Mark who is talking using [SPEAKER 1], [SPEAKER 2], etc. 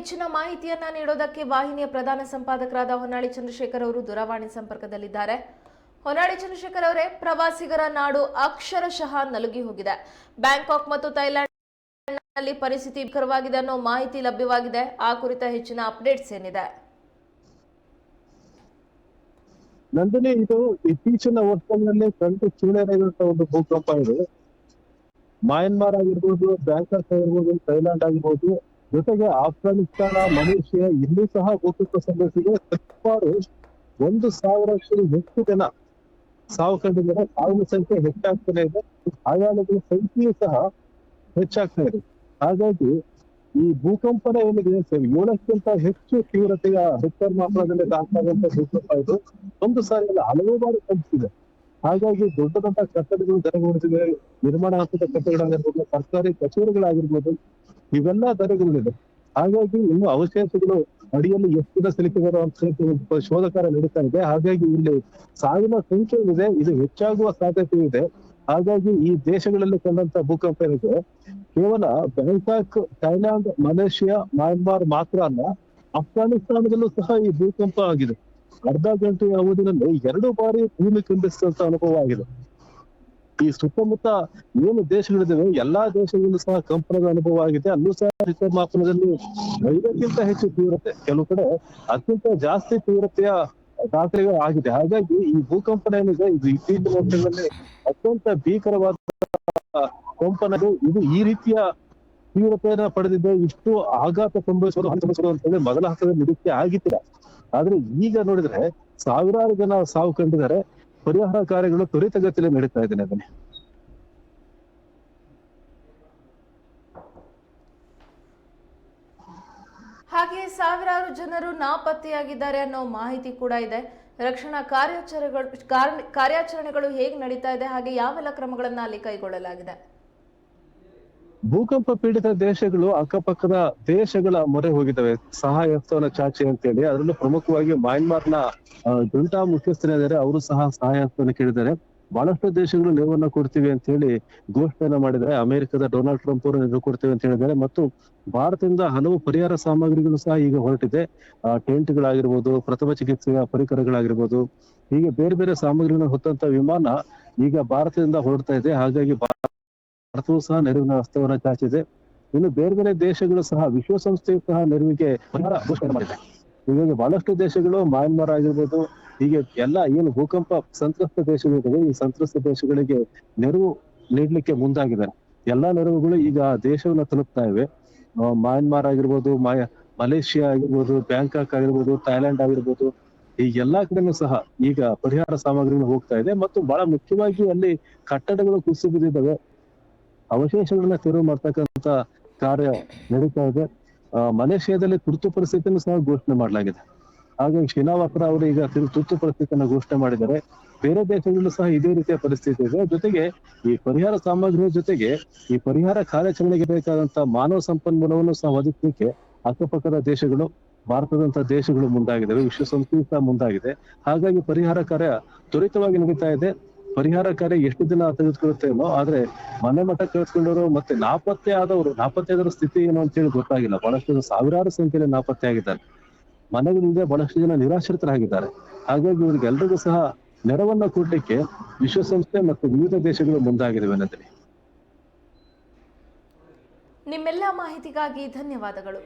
[SPEAKER 1] ಹೆಚ್ಚಿನ ಮಾಹಿತಿಯನ್ನ ನೀಡೋದಕ್ಕೆ ವಾಹಿನಿಯ ಪ್ರಧಾನ ಸಂಪಾದಕರಾದ ಹೊನ್ನಾಳಿ ಚಂದ್ರಶೇಖರ್ ಅವರು ದೂರವಾಣಿ ಸಂಪರ್ಕದಲ್ಲಿದ್ದಾರೆ. ಹೊನ್ನಾಳಿ ಚಂದ್ರಶೇಖರ್ ಅವರೇ, ಪ್ರವಾಸಿಗರ ನಾಡು ಅಕ್ಷರಶಃ ನಲುಗಿ ಹೋಗಿದೆ. ಬ್ಯಾಂಕಾಕ್ ಮತ್ತು ಥೈಲ್ಯಾಂಡ್ನಲ್ಲಿ ಪರಿಸ್ಥಿತಿ ಭೀಕರವಾಗಿದೆ ಅನ್ನೋ ಮಾಹಿತಿ ಲಭ್ಯವಾಗಿದೆ. ಆ ಕುರಿತ ಹೆಚ್ಚಿನ ಅಪ್ಡೇಟ್ಸ್ ಏನಿದೆ?
[SPEAKER 2] ನಂದಿನಿ, ಇದು ಇತ್ತೀಚಿನ ವರ್ಷಗಳಲ್ಲಿ ಕಂಡು ಚೀನಾದಂತಹ ಒಂದು ಭೂಕಂಪ ಇದು. ಮಯನ್ಮಾರ್ ಆಗಿರ್ಬೋದು, ಬ್ಯಾಂಕಾಕ್ ಆಗಿರ್ಬೋದು, ಥೈಲ್ಯಾಂಡ್ ಆಗಿರ್ಬೋದು, ಜೊತೆಗೆ ಆಫ್ಘಾನಿಸ್ತಾನ, ಮಲೇಷಿಯಾ ಇಲ್ಲೂ ಸಹ ಭೂಕಂಪ ಸಂಭವಿಸಿದೆ. ಸುಮಾರು 1,000ಕ್ಕೂ ಹೆಚ್ಚು ಜನ ಸಾವು ಕಂಡಿದ್ದಾರೆ. ಸಾವಿನ ಸಂಖ್ಯೆ ಹೆಚ್ಚಾಗ್ತಾನೆ ಇದೆ, ಗಾಯಾಳುಗಳ ಸಂಖ್ಯೆಯೂ ಸಹ ಹೆಚ್ಚಾಗ್ತಾ ಇದೆ. ಹಾಗಾಗಿ ಈ ಭೂಕಂಪನ ಏನಿದೆ 7ಕ್ಕಿಂತ ಹೆಚ್ಚು ತೀವ್ರತೆಯ ರಿಕ್ಟರ್ ಮಾಪನದಲ್ಲಿ ದಾಖಲಾದಂತ ಭೂಕಂಪ ಇದು. ಒಂದು ಸಾರಿ ಅಲ್ಲ, ಹಲವು ಬಾರಿ ಕಂಪಿಸಿದೆ. ಹಾಗಾಗಿ ದೊಡ್ಡ ದೊಡ್ಡ ಕಟ್ಟಡಗಳು ತೆರವುಗೊಳಿಸಿದೆ. ನಿರ್ಮಾಣ ಹಂತದ ಕಟ್ಟಡಗಳಾಗಿರ್ಬೋದು, ಸರ್ಕಾರಿ ಕಚೇರಿಗಳಾಗಿರ್ಬೋದು, ಇವೆಲ್ಲ ತೆರವುಗೊಂಡಿದೆ. ಹಾಗಾಗಿ ಇನ್ನು ಅವಶೇಷಗಳು ಅಡಿಯಲ್ಲಿ ಎಷ್ಟು ದಿನ ಸಿಲುಕಿದಾರೋ ಅಂತ ಶೋಧ ಕಾರ್ಯ ನಡೀತಾ ಇದೆ. ಹಾಗಾಗಿ ಇಲ್ಲಿ ಸಾವಿನ ಸಂಖ್ಯೆ ಇದೆ, ಇದು ಹೆಚ್ಚಾಗುವ ಸಾಧ್ಯತೆ ಇದೆ. ಹಾಗಾಗಿ ಈ ದೇಶಗಳಲ್ಲಿ ಕಂಡಂತ ಭೂಕಂಪ ಏನಿದೆ ಕೇವಲ ಬ್ಯಾಂಕಾಕ್, ಥೈಲ್ಯಾಂಡ್, ಮಲೇಷಿಯಾ, ಮಯನ್ಮಾರ್ ಮಾತ್ರ ಅಲ್ಲ, ಅಫ್ಘಾನಿಸ್ತಾನದಲ್ಲೂ ಸಹ ಈ ಭೂಕಂಪ ಆಗಿದೆ. ಅರ್ಧ ಗಂಟೆಯ ಅವಧಿನಲ್ಲಿ 2 ಬಾರಿ ಭೂಮಿ ಕಂಪಿಸಿದಂತ ಅನುಭವ ಆಗಿದೆ. ಈ ಸುತ್ತಮುತ್ತ ಏನು ದೇಶಗಳಿದ್ದಾವೆ ಎಲ್ಲಾ ದೇಶಗಳಲ್ಲೂ ಸಹ ಕಂಪನದ ಅನುಭವ ಆಗಿದೆ. ಅಲ್ಲೂ ಸಹ ರಿಕ್ಟರ್ ಮಾಪನದಲ್ಲಿ 5ಕ್ಕಿಂತ ಹೆಚ್ಚು ತೀವ್ರತೆ, ಕೆಲವು ಕಡೆ ಅತ್ಯಂತ ಜಾಸ್ತಿ ತೀವ್ರತೆಯ ದಾಖಲೆಗಳು ಆಗಿದೆ. ಹಾಗಾಗಿ ಈ ಭೂಕಂಪನ ಏನಿದೆ ಇದು ಇತ್ತೀಚಿನ ವರ್ಷಗಳಲ್ಲಿ ಅತ್ಯಂತ ಭೀಕರವಾದ ಕಂಪನ. ಇದು ಈ ರೀತಿಯ ತೀವ್ರತೆಯನ್ನ ಪಡೆದಿದೆ. ಇಷ್ಟು ಆಘಾತ ಸಂಭವಿಸೋದು ಅಂತೇಳಿ ಮೊದಲ ಹಂತದಲ್ಲಿ ನಿರೀಕ್ಷೆ ಆಗಿತ್ತಿಲ್ಲ. ಆದ್ರೆ ಈಗ ನೋಡಿದ್ರೆ ಸಾವಿರಾರು ಜನ ಸಾವು ಕಂಡಿದ್ದಾರೆ. ಪರಿಹಾರ ಕಾರ್ಯಗಳು ತ್ವರಿತಗತಿಯಲ್ಲಿ ನಡೀತಾ ಇದ್ದೇನೆ. ಅದನ್ನೇ
[SPEAKER 1] ಹಾಗೆ ಸಾವಿರಾರು ಜನರು ನಾಪತ್ತೆಯಾಗಿದ್ದಾರೆ ಅನ್ನೋ ಮಾಹಿತಿ ಕೂಡ ಇದೆ. ರಕ್ಷಣಾ ಕಾರ್ಯಾಚರಣೆಗಳು ಹೇಗೆ ನಡೀತಾ ಇದೆ, ಹಾಗೆ ಯಾವೆಲ್ಲ ಕ್ರಮಗಳನ್ನ ಅಲ್ಲಿ ಕೈಗೊಳ್ಳಲಾಗಿದೆ?
[SPEAKER 2] ಭೂಕಂಪ ಪೀಡಿತ ದೇಶಗಳು ಅಕ್ಕಪಕ್ಕದ ದೇಶಗಳ ಮೊರೆ ಹೋಗಿದ್ದಾವೆ ಸಹಾಯ ಹಸ್ತವನ್ನ ಚಾಚಿ ಅಂತೇಳಿ. ಅದರಲ್ಲೂ ಪ್ರಮುಖವಾಗಿ ಮಯನ್ಮಾರ್ನ ಜುಂಟಾ ಮುಖ್ಯಸ್ಥರಿದ್ದಾರೆ, ಅವರು ಸಹ ಸಹಾಯ ಹಸ್ತವನ್ನ ಕೇಳಿದ್ದಾರೆ. ಬಹಳಷ್ಟು ದೇಶಗಳು ನೆರವನ್ನ ಕೊಡ್ತೀವಿ ಅಂತ ಹೇಳಿ ಘೋಷಣೆಯನ್ನ ಮಾಡಿದ್ದಾರೆ. ಅಮೆರಿಕದ ಡೊನಾಲ್ಡ್ ಟ್ರಂಪ್ ಅವರು ನೆರವು ಕೊಡ್ತೀವಿ ಅಂತ ಹೇಳಿದ್ದಾರೆ. ಮತ್ತು ಭಾರತದಿಂದ ಹಲವು ಪರಿಹಾರ ಸಾಮಗ್ರಿಗಳು ಸಹ ಈಗ ಹೊರಟಿದೆ. ಟೆಂಟ್ಗಳಾಗಿರ್ಬೋದು, ಪ್ರಥಮ ಚಿಕಿತ್ಸೆಯ ಪರಿಕರಗಳಾಗಿರ್ಬೋದು, ಹೀಗೆ ಬೇರೆ ಬೇರೆ ಸಾಮಗ್ರಿಗಳನ್ನ ಹೊತ್ತಂತ ವಿಮಾನ ಈಗ ಭಾರತದಿಂದ ಹೊರಡ್ತಾ ಇದೆ. ಹಾಗಾಗಿ ಭಾರತವೂ ಸಹ ನೆರವಿನ ಹಸ್ತವನ್ನ ಚಾಚಿದೆ. ಇನ್ನು ಬೇರೆ ಬೇರೆ ದೇಶಗಳು ಸಹ, ವಿಶ್ವಸಂಸ್ಥೆಯು ಸಹ ನೆರವಿಗೆ ಪರಿಹಾರ ಘೋಷಣೆ ಮಾಡಿದೆ. ಹೀಗಾಗಿ ಬಹಳಷ್ಟು ದೇಶಗಳು, ಮಯನ್ಮಾರ್ ಆಗಿರ್ಬೋದು, ಹೀಗೆ ಎಲ್ಲ ಏನು ಭೂಕಂಪ ಸಂತ್ರಸ್ತ ದೇಶಗಳಿವೆ ಈ ಸಂತ್ರಸ್ತ ದೇಶಗಳಿಗೆ ನೆರವು ನೀಡ್ಲಿಕ್ಕೆ ಮುಂದಾಗಿದ್ದಾರೆ. ಎಲ್ಲಾ ನೆರವುಗಳು ಈಗ ದೇಶವನ್ನ ತಲುಪ್ತಾ ಇವೆ. ಮಯನ್ಮಾರ್ ಆಗಿರ್ಬೋದು, ಮಲೇಷಿಯಾ ಆಗಿರ್ಬೋದು, ಬ್ಯಾಂಕಾಕ್ ಆಗಿರ್ಬೋದು, ಥೈಲ್ಯಾಂಡ್ ಆಗಿರ್ಬೋದು, ಈ ಎಲ್ಲಾ ಕಡೆನೂ ಸಹ ಈಗ ಪರಿಹಾರ ಸಾಮಗ್ರಿಗಳು ಹೋಗ್ತಾ ಇದೆ. ಮತ್ತು ಬಹಳ ಮುಖ್ಯವಾಗಿ ಅಲ್ಲಿ ಕಟ್ಟಡಗಳು ಕುಸಿದು ಬಿದ್ದಿದ್ದಾವೆ. ಅವಶೇಷಗಳನ್ನ ತೆರವು ಮಾಡ್ತಕ್ಕಂತ ಕಾರ್ಯ ನಡೀತಾ ಇದೆ. ಮಲೇಷಿಯಾದಲ್ಲಿ ತುರ್ತು ಪರಿಸ್ಥಿತಿಯನ್ನು ಸಹ ಘೋಷಣೆ ಮಾಡಲಾಗಿದೆ. ಹಾಗಾಗಿ ಶಿನಾವಾಕ್ರ ಅವರು ಈಗ ತುರ್ತು ಪರಿಸ್ಥಿತಿಯನ್ನು ಘೋಷಣೆ ಮಾಡಿದ್ದಾರೆ. ಬೇರೆ ದೇಶಗಳಲ್ಲೂ ಸಹ ಇದೇ ರೀತಿಯ ಪರಿಸ್ಥಿತಿ ಇದೆ. ಜೊತೆಗೆ ಈ ಪರಿಹಾರ ಸಾಮಗ್ರಿಯ ಜೊತೆಗೆ ಈ ಪರಿಹಾರ ಕಾರ್ಯಾಚರಣೆಗೆ ಬೇಕಾದಂತ ಮಾನವ ಸಂಪನ್ಮೂಲವನ್ನು ಸಹ ಒದಗಿಸಲಿಕ್ಕೆ ಅಕ್ಕಪಕ್ಕದ ದೇಶಗಳು, ಭಾರತದಂತ ದೇಶಗಳು ಮುಂದಾಗಿದ್ದಾವೆ. ವಿಶ್ವಸಂಸ್ಥೆಯೂ ಸಹ ಮುಂದಾಗಿದೆ. ಹಾಗಾಗಿ ಪರಿಹಾರ ಕಾರ್ಯ ತ್ವರಿತವಾಗಿ ನಡೀತಾ ಇದೆ. ಪರಿಹಾರ ಕಾರ್ಯ ಎಷ್ಟು ದಿನ ತೆಗೆದುಕೊಳ್ಳುತ್ತೇನೋ, ಆದ್ರೆ ಮನೆ ಮಠ ಕಳ್ಸ್ಕೊಂಡವರು ಮತ್ತೆ ನಾಪತ್ತೆ ಆದವರ ಸ್ಥಿತಿ ಏನು ಅಂತ ಹೇಳಿ ಗೊತ್ತಾಗಿಲ್ಲ. ಬಹಳಷ್ಟು ಸಾವಿರಾರು ಸಂಖ್ಯೆಯಲ್ಲಿ ನಾಪತ್ತೆ ಆಗಿದ್ದಾರೆ. ಮನೆಗಳಿಂದ ಬಹಳಷ್ಟು ಜನ ನಿರಾಶ್ರಿತರಾಗಿದ್ದಾರೆ. ಹಾಗಾಗಿ ಇವ್ರಿಗೆಲ್ರಿಗೂ ಸಹ ನೆರವನ್ನ ಕೊಡ್ಲಿಕ್ಕೆ ವಿಶ್ವಸಂಸ್ಥೆ ಮತ್ತು ವಿವಿಧ ದೇಶಗಳು ಮುಂದಾಗಿದ್ದಾವೆ ಅನ್ನೋದ್ರಿ.
[SPEAKER 1] ನಿಮ್ಮೆಲ್ಲ ಮಾಹಿತಿಗಾಗಿ ಧನ್ಯವಾದಗಳು.